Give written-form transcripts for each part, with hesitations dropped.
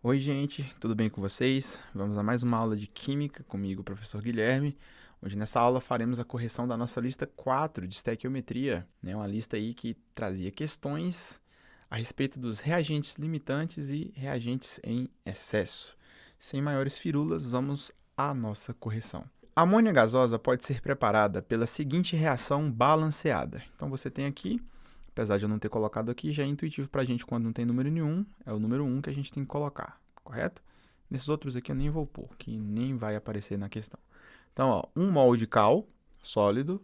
Oi, gente, tudo bem com vocês? Vamos a mais uma aula de Química comigo, professor Guilherme. Hoje nessa aula faremos a correção da nossa lista 4 de estequiometria, né? Uma lista aí que trazia questões a respeito dos reagentes limitantes e reagentes em excesso. Sem maiores firulas, vamos à nossa correção. A amônia gasosa pode ser preparada pela seguinte reação balanceada. Então você tem aqui, apesar de eu não ter colocado aqui, já é intuitivo para a gente quando não tem número nenhum, é o número 1 que a gente tem que colocar, correto? Nesses outros aqui eu nem vou pôr, que nem vai aparecer na questão. Então, ó, 1 mol de cal, sólido,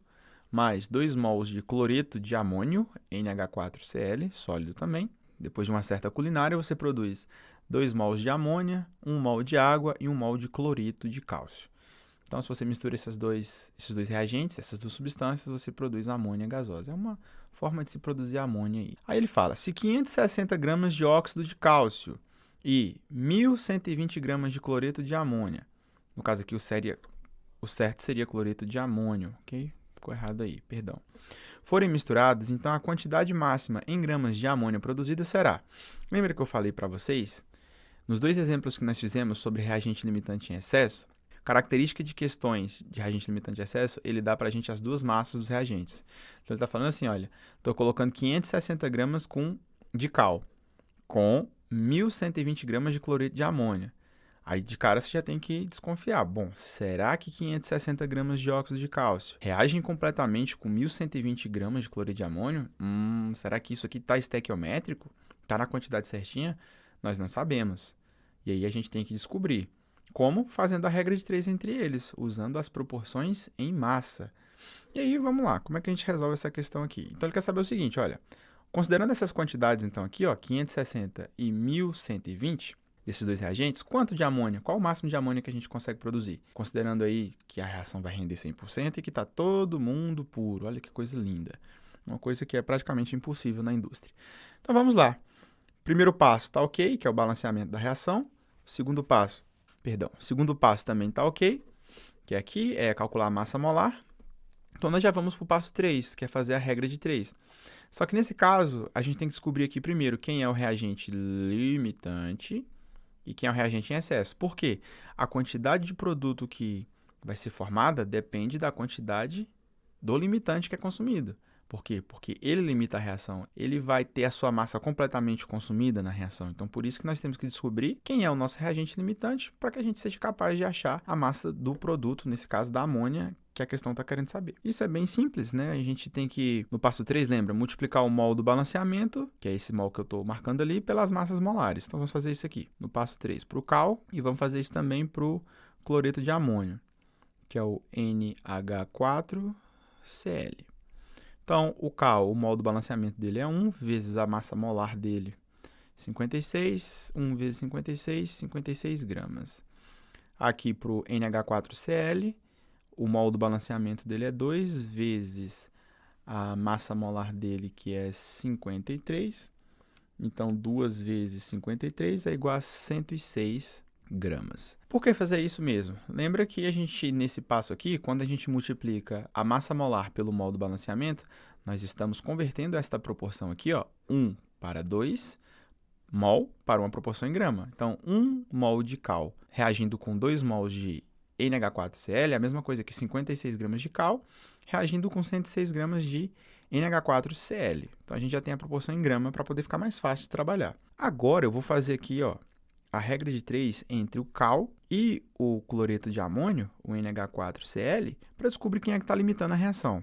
mais 2 mols de cloreto de amônio, NH4Cl, sólido também. Depois de uma certa culinária, você produz 2 mols de amônia, 1 mol de água e 1 mol de cloreto de cálcio. Então, se você mistura esses dois reagentes, essas duas substâncias, você produz amônia gasosa. É uma forma de se produzir amônia aí. Aí ele fala, se 560 gramas de óxido de cálcio e 1.120 gramas de cloreto de amônia, no caso aqui o certo seria cloreto de amônio, ok? Ficou errado aí, perdão. Forem misturados, então a quantidade máxima em gramas de amônia produzida será... Lembra que eu falei para vocês, nos dois exemplos que nós fizemos sobre reagente limitante em excesso, característica de questões de reagente limitante de excesso, ele dá para a gente as duas massas dos reagentes. Então, ele está falando assim, olha, estou colocando 560 gramas de cal com 1.120 gramas de cloreto de amônia. Aí, de cara, você já tem que desconfiar. Bom, será que 560 gramas de óxido de cálcio reagem completamente com 1.120 gramas de cloreto de amônio? Será que isso aqui está estequiométrico? Está na quantidade certinha? Nós não sabemos. E aí a gente tem que descobrir. Como? Fazendo a regra de 3 entre eles, usando as proporções em massa. E aí, vamos lá, como é que a gente resolve essa questão aqui? Então, ele quer saber o seguinte, olha, considerando essas quantidades, então, aqui, ó, 560 e 1.120, desses dois reagentes, quanto de amônia? Qual o máximo de amônia que a gente consegue produzir? Considerando aí que a reação vai render 100% e que está todo mundo puro. Olha que coisa linda. Uma coisa que é praticamente impossível na indústria. Então, vamos lá. Primeiro passo está ok, que é o balanceamento da reação. Segundo passo também está ok, que aqui é calcular a massa molar. Então, nós já vamos para o passo 3, que é fazer a regra de 3. Só que nesse caso, a gente tem que descobrir aqui primeiro quem é o reagente limitante e quem é o reagente em excesso. Por quê? A quantidade de produto que vai ser formada depende da quantidade do limitante que é consumido. Por quê? Porque ele limita a reação. Ele vai ter a sua massa completamente consumida na reação. Então, por isso que nós temos que descobrir quem é o nosso reagente limitante para que a gente seja capaz de achar a massa do produto, nesse caso da amônia, que a questão está querendo saber. Isso é bem simples, né? A gente tem que, no passo 3, lembra, multiplicar o mol do balanceamento, que é esse mol que eu estou marcando ali, pelas massas molares. Então, vamos fazer isso aqui, no passo 3, para o cal, e vamos fazer isso também para o cloreto de amônio, que é o NH4Cl. Então, o cal, o mol do balanceamento dele é 1 vezes a massa molar dele, 56, 1 vezes 56, 56 gramas. Aqui para o NH4Cl, o mol do balanceamento dele é 2 vezes a massa molar dele, que é 53. Então, 2 vezes 53 é igual a 106 gramas. Por que fazer isso mesmo? Lembra que a gente, nesse passo aqui, quando a gente multiplica a massa molar pelo mol do balanceamento, nós estamos convertendo esta proporção aqui, ó, 1 para 2 mol para uma proporção em grama. Então, 1 mol de cal reagindo com 2 mols de NH4Cl é a mesma coisa que 56 gramas de cal reagindo com 106 gramas de NH4Cl. Então, a gente já tem a proporção em grama para poder ficar mais fácil de trabalhar. Agora, eu vou fazer aqui, ó, a regra de 3 entre o cal e o cloreto de amônio, o NH4Cl, para descobrir quem é que está limitando a reação.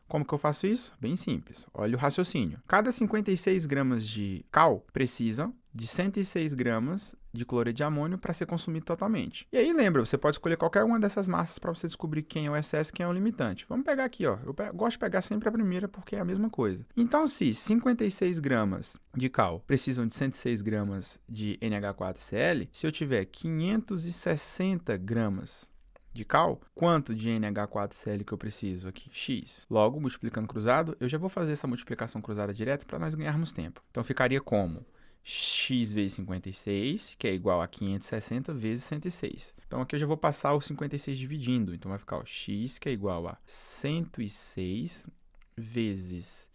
Como que eu faço isso? Bem simples. Olha o raciocínio. Cada 56 gramas de cal precisam de 106 gramas de cloreto de amônio para ser consumido totalmente. E aí, lembra, você pode escolher qualquer uma dessas massas para você descobrir quem é o excesso e quem é o limitante. Vamos pegar aqui, ó. Eu gosto de pegar sempre a primeira porque é a mesma coisa. Então, se 56 gramas de cal precisam de 106 gramas de NH4Cl, se eu tiver 560 gramas de cal, quanto de NH4Cl que eu preciso aqui? X. Logo, multiplicando cruzado, eu já vou fazer essa multiplicação cruzada direto para nós ganharmos tempo. Então, ficaria como? X vezes 56, que é igual a 560 vezes 106. Então, aqui eu já vou passar o 56 dividindo. Então, vai ficar o x, que é igual a 106 vezes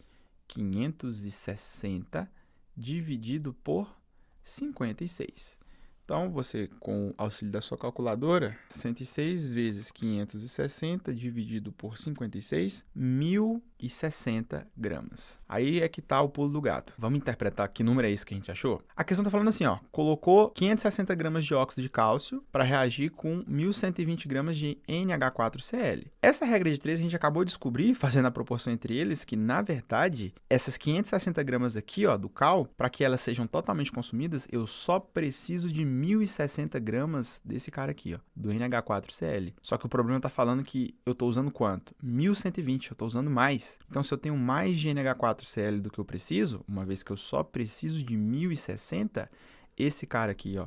560 dividido por 56. Então, você, com o auxílio da sua calculadora, 106 vezes 560 dividido por 56, 1.060 gramas. Aí é que está o pulo do gato. Vamos interpretar que número é esse que a gente achou? A questão está falando assim, ó, colocou 560 gramas de óxido de cálcio para reagir com 1.120 gramas de NH4Cl. Essa regra de 3 a gente acabou de descobrir, fazendo a proporção entre eles, que, na verdade, essas 560 gramas aqui, ó, do cal, para que elas sejam totalmente consumidas, eu só preciso de 1.060 gramas desse cara aqui, ó, do NH4Cl. Só que o problema está falando que eu estou usando quanto? 1.120, eu estou usando mais. Então, se eu tenho mais de NH4Cl do que eu preciso, uma vez que eu só preciso de 1.060, esse cara aqui, ó,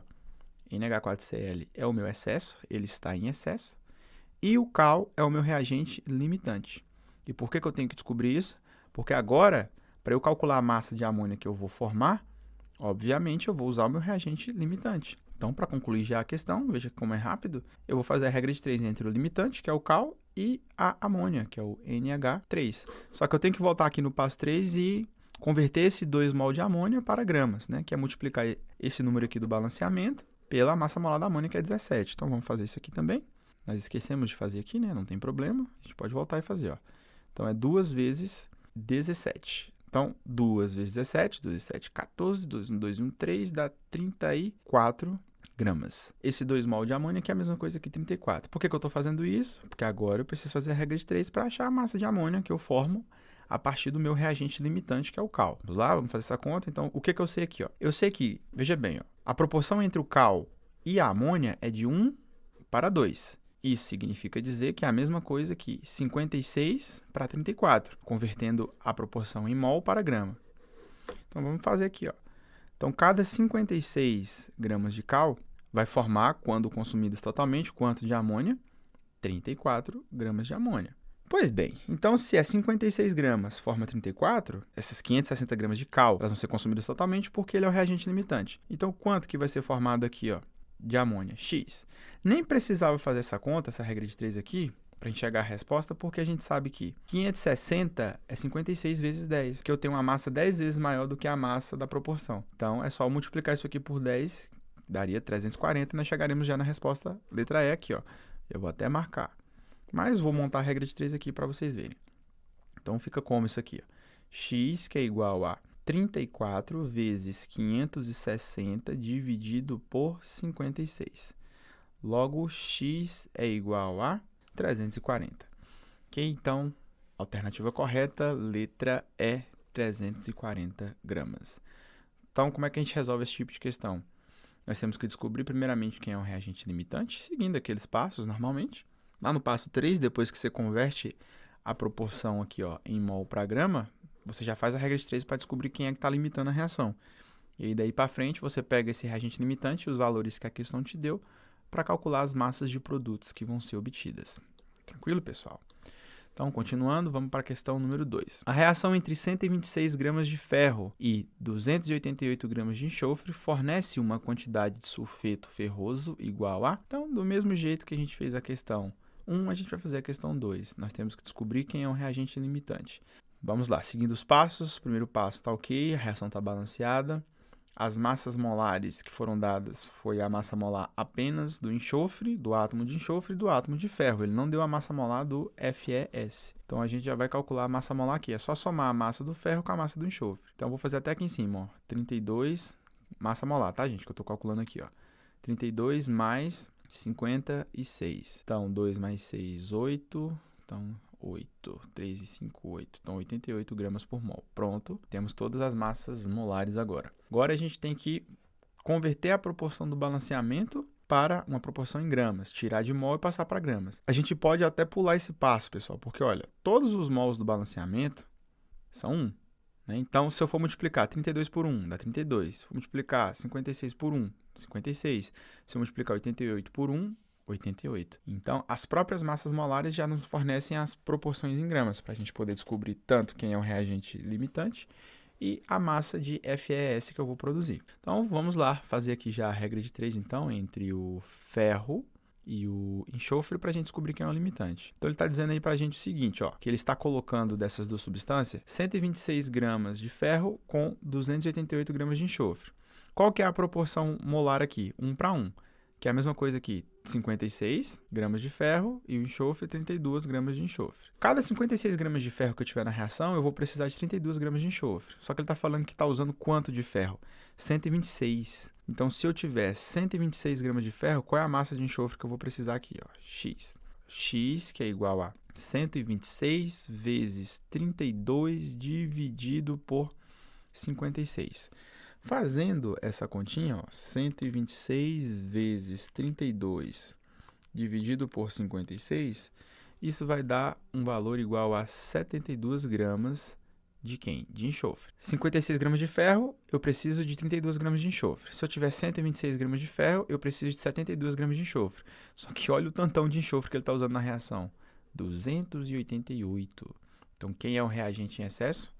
NH4Cl é o meu excesso, ele está em excesso, e o cal é o meu reagente limitante. E por que eu tenho que descobrir isso? Porque agora, para eu calcular a massa de amônia que eu vou formar, obviamente eu vou usar o meu reagente limitante. Então, para concluir já a questão, veja como é rápido, eu vou fazer a regra de 3 entre o limitante, que é o cal, e a amônia, que é o NH3. Só que eu tenho que voltar aqui no passo 3 e converter esse 2 mol de amônia para gramas, né? Que é multiplicar esse número aqui do balanceamento pela massa molar da amônia, que é 17. Então, vamos fazer isso aqui também. Nós esquecemos de fazer aqui, né? Não tem problema. A gente pode voltar e fazer, ó. Então, é 2 vezes 17. Então, 2 vezes 17, 2 vezes 7, 14, 2, 1, 2, 1, 3, dá 34 gramas. Esse 2 mol de amônia que é a mesma coisa que 34. Por que eu estou fazendo isso? Porque agora eu preciso fazer a regra de 3 para achar a massa de amônia que eu formo a partir do meu reagente limitante, que é o cal. Vamos lá, vamos fazer essa conta. Então, o que eu sei aqui? Ó? Eu sei que, veja bem, ó, a proporção entre o cal e a amônia é de 1 para 2. Isso significa dizer que é a mesma coisa que 56 para 34, convertendo a proporção em mol para grama. Então, vamos fazer aqui, ó. Então, cada 56 gramas de cal vai formar, quando consumidas totalmente, quanto de amônia? 34 gramas de amônia. Pois bem, então se é 56 gramas forma 34, essas 560 gramas de cal elas vão ser consumidas totalmente porque ele é o reagente limitante. Então, quanto que vai ser formado aqui, ó, de amônia? X. Nem precisava fazer essa conta, essa regra de 3 aqui, para a gente chegar à resposta, porque a gente sabe que 560 é 56 vezes 10, que eu tenho uma massa 10 vezes maior do que a massa da proporção. Então, é só multiplicar isso aqui por 10, daria 340, e nós chegaremos já na resposta letra E aqui, ó. Eu vou até marcar. Mas vou montar a regra de 3 aqui para vocês verem. Então, fica como isso aqui, ó. X, que é igual a 34 vezes 560 dividido por 56. Logo, x é igual a 340. Ok? Então, alternativa correta, letra E, 340 gramas. Então, como é que a gente resolve esse tipo de questão? Nós temos que descobrir primeiramente quem é o reagente limitante, seguindo aqueles passos normalmente. Lá no passo 3, depois que você converte a proporção aqui, ó, em mol para grama, você já faz a regra de 3 para descobrir quem é que está limitando a reação. E aí, daí para frente, você pega esse reagente limitante e os valores que a questão te deu para calcular as massas de produtos que vão ser obtidas. Tranquilo, pessoal? Então, continuando, vamos para a questão número 2. A reação entre 126 gramas de ferro e 288 gramas de enxofre fornece uma quantidade de sulfeto ferroso igual a... Então, do mesmo jeito que a gente fez a questão 1, a gente vai fazer a questão 2. Nós temos que descobrir quem é o reagente limitante. Vamos lá, seguindo os passos. O primeiro passo está ok, a reação está balanceada. As massas molares que foram dadas foi a massa molar apenas do enxofre, do átomo de enxofre e do átomo de ferro. Ele não deu a massa molar do FeS. Então, a gente já vai calcular a massa molar aqui. É só somar a massa do ferro com a massa do enxofre. Então, eu vou fazer até aqui em cima, ó. 32 massa molar, tá, gente? Que eu estou calculando aqui, ó. 32 mais 56. Então, 2 mais 6, 8. Então, 8. 3 e 5, 8. Então, 88 gramas por mol. Pronto. Temos todas as massas molares agora. Agora, a gente tem que converter a proporção do balanceamento para uma proporção em gramas. Tirar de mol e passar para gramas. A gente pode até pular esse passo, pessoal. Porque, olha, todos os mols do balanceamento são 1. Né? Então, se eu for multiplicar 32 por 1, dá 32. Se for multiplicar 56 por 1, 56. Se eu multiplicar 88 por 1, 88. Então, as próprias massas molares já nos fornecem as proporções em gramas, para a gente poder descobrir tanto quem é o reagente limitante e a massa de FeS que eu vou produzir. Então, vamos lá fazer aqui já a regra de 3, então, entre o ferro e o enxofre para a gente descobrir quem é o limitante. Então, ele está dizendo aí para a gente o seguinte, ó, que ele está colocando dessas duas substâncias 126 gramas de ferro com 288 gramas de enxofre. Qual que é a proporção molar aqui? 1 para 1, que é a mesma coisa aqui, 56 gramas de ferro e o enxofre 32 gramas de enxofre. Cada 56 gramas de ferro que eu tiver na reação, eu vou precisar de 32 gramas de enxofre. Só que ele está falando que está usando quanto de ferro? 126. Então, se eu tiver 126 gramas de ferro, qual é a massa de enxofre que eu vou precisar aqui? Ó? X. X, que é igual a 126 vezes 32 dividido por 56. Fazendo essa continha, ó, 126 vezes 32 dividido por 56, isso vai dar um valor igual a 72 gramas de quem? De enxofre. 56 gramas de ferro, eu preciso de 32 gramas de enxofre. Se eu tiver 126 gramas de ferro, eu preciso de 72 gramas de enxofre. Só que olha o tantão de enxofre que ele está usando na reação. 288. Então, quem é o reagente em excesso?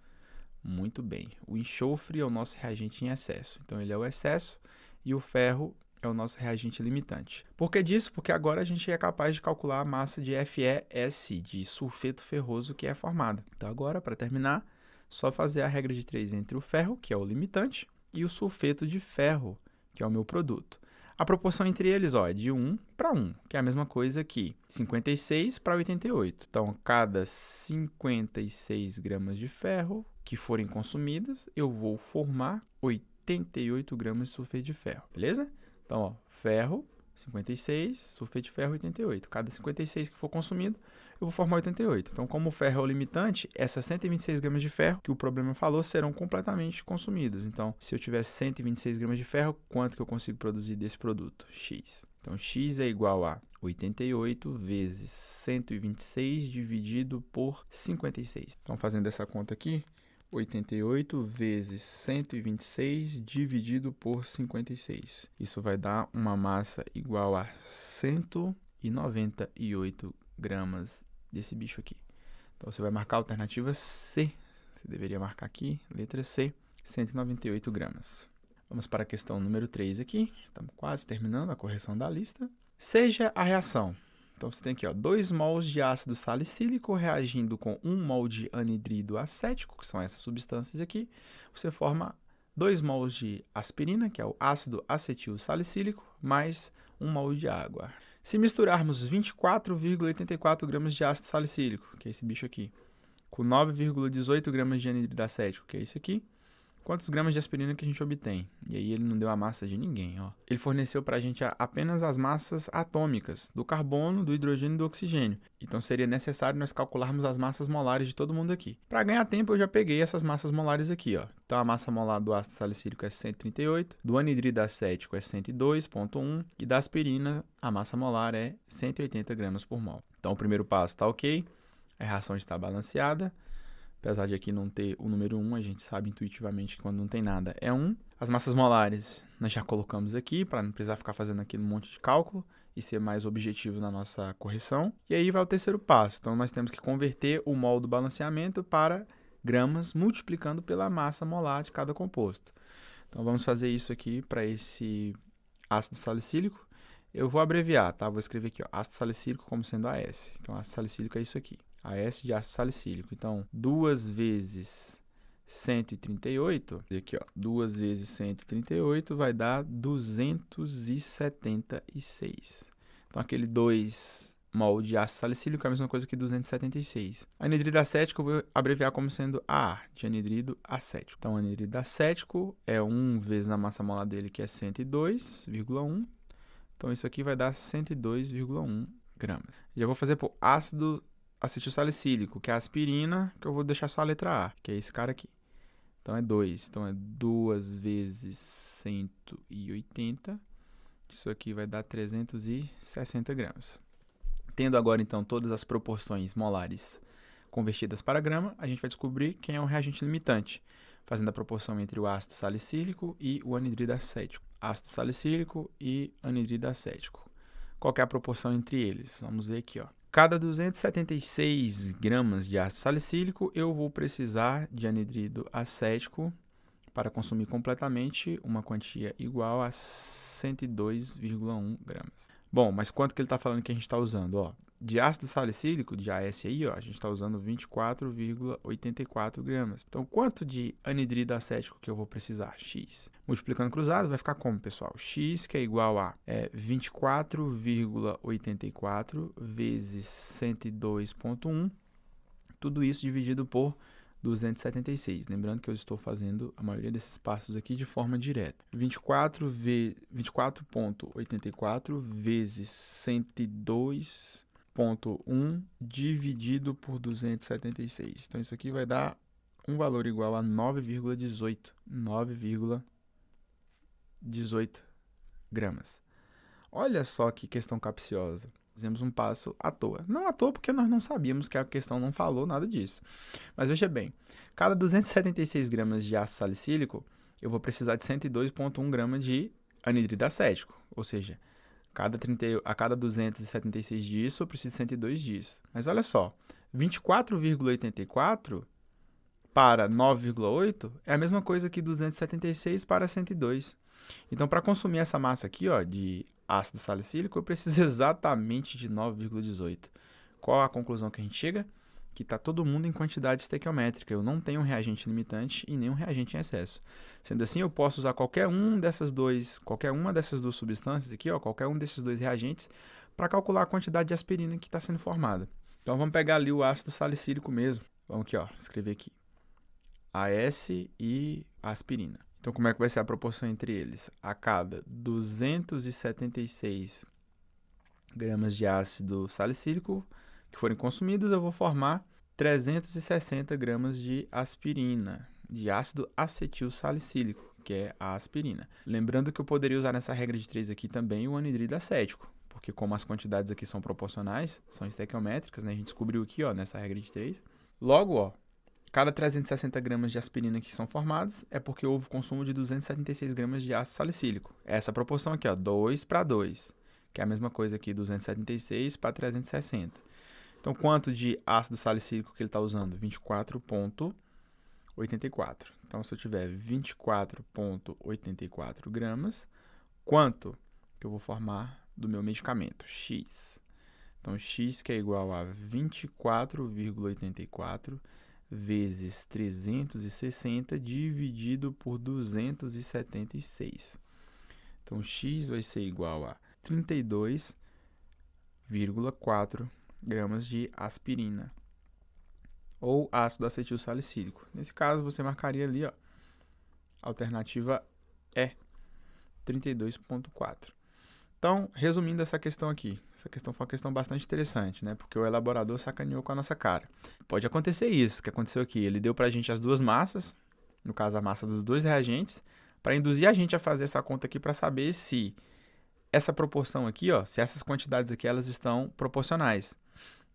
Muito bem. O enxofre é o nosso reagente em excesso. Então, ele é o excesso e o ferro é o nosso reagente limitante. Por que disso? Porque agora a gente é capaz de calcular a massa de FeS, de sulfeto ferroso, que é formada. Então, agora, para terminar, só fazer a regra de 3 entre o ferro, que é o limitante, e o sulfeto de ferro, que é o meu produto. A proporção entre eles, ó, é de 1 para 1, que é a mesma coisa que 56 para 88. Então, cada 56 gramas de ferro que forem consumidas, eu vou formar 88 gramas de sulfeto de ferro, beleza? Então, ó, ferro, 56, sulfeto de ferro, 88. Cada 56 que for consumido, eu vou formar 88. Então, como o ferro é o limitante, essas 126 gramas de ferro que o problema falou serão completamente consumidas. Então, se eu tiver 126 gramas de ferro, quanto que eu consigo produzir desse produto? X. Então, X é igual a 88 vezes 126 dividido por 56. Então, fazendo essa conta aqui, 88 vezes 126 dividido por 56. Isso vai dar uma massa igual a 198 gramas desse bicho aqui. Então, você vai marcar a alternativa C. Você deveria marcar aqui, letra C, 198 gramas. Vamos para a questão número 3 aqui. Estamos quase terminando a correção da lista. Seja a reação. Então, você tem aqui, ó, 2 mols de ácido salicílico reagindo com 1 mol de anidrido acético, que são essas substâncias aqui. Você forma 2 mols de aspirina, que é o ácido acetil salicílico, mais 1 mol de água. Se misturarmos 24,84 gramas de ácido salicílico, que é esse bicho aqui, com 9,18 gramas de anidrido acético, que é esse aqui, quantos gramas de aspirina que a gente obtém? E aí ele não deu a massa de ninguém, ó. Ele forneceu para a gente apenas as massas atômicas do carbono, do hidrogênio e do oxigênio. Então seria necessário nós calcularmos as massas molares de todo mundo aqui. Para ganhar tempo eu já peguei essas massas molares aqui, ó. Então a massa molar do ácido salicílico é 138, do anidrido acético é 102,1 e da aspirina a massa molar é 180 gramas por mol. Então o primeiro passo está ok, a reação está balanceada. Apesar de aqui não ter o número 1, a gente sabe intuitivamente que quando não tem nada é 1. As massas molares nós já colocamos aqui, para não precisar ficar fazendo aquele monte de cálculo e ser mais objetivo na nossa correção. E aí vai o terceiro passo. Então, nós temos que converter o mol do balanceamento para gramas, multiplicando pela massa molar de cada composto. Então, vamos fazer isso aqui para esse ácido salicílico. Eu vou abreviar, tá? Vou escrever aqui, ó, ácido salicílico como sendo AS. Então, ácido salicílico é isso aqui. AS de ácido salicílico. Então, 2 vezes 138, aqui, ó, 2 vezes 138 vai dar 276. Então, aquele 2 mol de ácido salicílico é a mesma coisa que 276. Anidrido acético eu vou abreviar como sendo AA, de anidrido acético. Então, anidrido acético é 1 vezes a massa molar dele, que é 102,1. Então, isso aqui vai dar 102,1 gramas. Já vou fazer por ácido acetil salicílico, que é a aspirina, que eu vou deixar só a letra A, que é esse cara aqui. Então, é 2. Então, é 2 vezes 180. Isso aqui vai dar 360 gramas. Tendo agora, então, todas as proporções molares convertidas para grama, a gente vai descobrir quem é o reagente limitante, fazendo a proporção entre o ácido salicílico e o anidrido acético. Ácido salicílico e anidrido acético. Qual que é a proporção entre eles? Vamos ver aqui, ó. Cada 276 gramas de ácido salicílico, eu vou precisar de anidrido acético para consumir completamente uma quantia igual a 102,1 gramas. Bom, mas quanto que ele está falando que a gente está usando? Ó, de ácido salicílico, de AS aí, ó, a gente está usando 24,84 gramas. Então, quanto de anidrido acético que eu vou precisar? X. Multiplicando cruzado, vai ficar como, pessoal? X, que é igual a 24,84 vezes 102,1. Tudo isso dividido por 276. Lembrando que eu estou fazendo a maioria desses passos aqui de forma direta. 24,84 vezes 102,1 dividido por 276. Então, isso aqui vai dar um valor igual a 9,18. 9,18 gramas. Olha só que questão capciosa. Fizemos um passo à toa. Não à toa porque nós não sabíamos que a questão não falou nada disso. Mas veja bem, cada 276 gramas de ácido salicílico, eu vou precisar de 102,1 gramas de anidrido acético. Ou seja, a cada 276 disso, eu preciso de 102 disso. Mas olha só, 24,84 para 9,8 é a mesma coisa que 276 para 102. Então, para consumir essa massa aqui, ó, de ácido salicílico, eu preciso exatamente de 9,18. Qual a conclusão que a gente chega? Que está todo mundo em quantidade estequiométrica. Eu não tenho um reagente limitante e nem um reagente em excesso. Sendo assim, eu posso usar qualquer uma dessas duas substâncias aqui, ó, qualquer um desses dois reagentes, para calcular a quantidade de aspirina que está sendo formada. Então, vamos pegar ali o ácido salicílico mesmo. Vamos aqui, ó, escrever aqui. AS e aspirina. Então, como é que vai ser a proporção entre eles? A cada 276 gramas de ácido salicílico que forem consumidos, eu vou formar 360 gramas de aspirina, de ácido acetil salicílico, que é a aspirina. Lembrando que eu poderia usar nessa regra de 3 aqui também o anidrido acético, porque como as quantidades aqui são proporcionais, são estequiométricas, né? A gente descobriu aqui, ó, nessa regra de 3. Logo, ó, cada 360 gramas de aspirina que são formados é porque houve consumo de 276 gramas de ácido salicílico. Essa proporção aqui, ó, 2 para 2, que é a mesma coisa aqui, 276 para 360. Então, quanto de ácido salicílico que ele está usando? 24,84. Então, se eu tiver 24,84 gramas, quanto que eu vou formar do meu medicamento? X. Então, X que é igual a 24,84 vezes 360 dividido por 276. Então, X vai ser igual a 32,4 gramas de aspirina ou ácido acetil salicílico. Nesse caso, você marcaria ali, ó, alternativa E, 32,4. Então, resumindo essa questão aqui, essa questão foi uma questão bastante interessante, né? Porque o elaborador sacaneou com a nossa cara. Pode acontecer isso, que aconteceu aqui. Ele deu pra gente as duas massas, no caso a massa dos dois reagentes, para induzir a gente a fazer essa conta aqui para saber se essa proporção aqui, ó, se essas quantidades aqui elas estão proporcionais.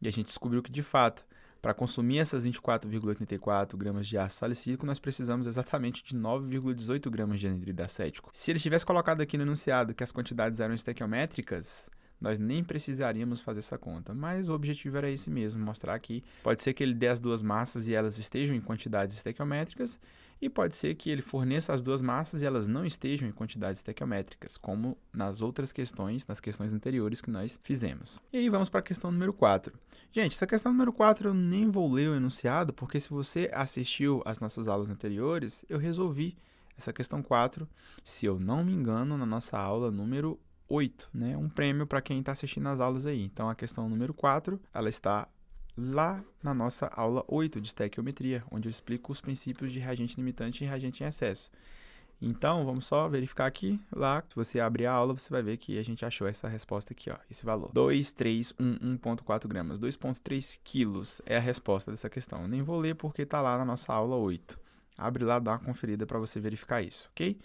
E a gente descobriu que, de fato, para consumir essas 24,84 gramas de ácido salicílico, nós precisamos exatamente de 9,18 gramas de anidrido acético. Se ele tivesse colocado aqui no enunciado que as quantidades eram estequiométricas, nós nem precisaríamos fazer essa conta. Mas o objetivo era esse mesmo, mostrar que pode ser que ele dê as duas massas e elas estejam em quantidades estequiométricas, e pode ser que ele forneça as duas massas e elas não estejam em quantidades estequiométricas, como nas outras questões, nas questões anteriores que nós fizemos. E aí vamos para a questão número 4. Gente, essa questão número 4 eu nem vou ler o enunciado, porque se você assistiu às nossas aulas anteriores, eu resolvi essa questão 4, se eu não me engano, na nossa aula número 8, né? Um prêmio para quem está assistindo às aulas aí. Então, a questão número 4, ela está lá na nossa aula 8 de estequiometria, onde eu explico os princípios de reagente limitante e reagente em excesso. Então, vamos só verificar aqui, lá, se você abrir a aula, você vai ver que a gente achou essa resposta aqui, ó, esse valor. 2,311,4 gramas, 2,3 quilos é a resposta dessa questão. Eu nem vou ler porque está lá na nossa aula 8. Abre lá, dá uma conferida para você verificar isso, ok?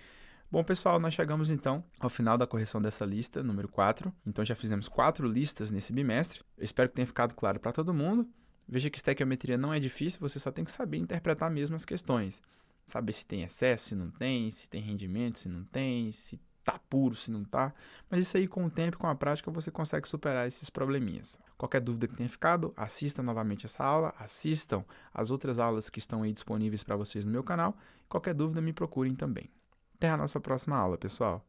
Bom, pessoal, nós chegamos então ao final da correção dessa lista, número 4. Então, já fizemos 4 listas nesse bimestre. Eu espero que tenha ficado claro para todo mundo. Veja que estequiometria não é difícil, você só tem que saber interpretar mesmo as questões. Saber se tem excesso, se não tem, se tem rendimento, se não tem, se tá puro, se não tá. Mas isso aí, com o tempo e com a prática, você consegue superar esses probleminhas. Qualquer dúvida que tenha ficado, assista novamente essa aula, assistam as outras aulas que estão aí disponíveis para vocês no meu canal. Qualquer dúvida, me procurem também. Até a nossa próxima aula, pessoal!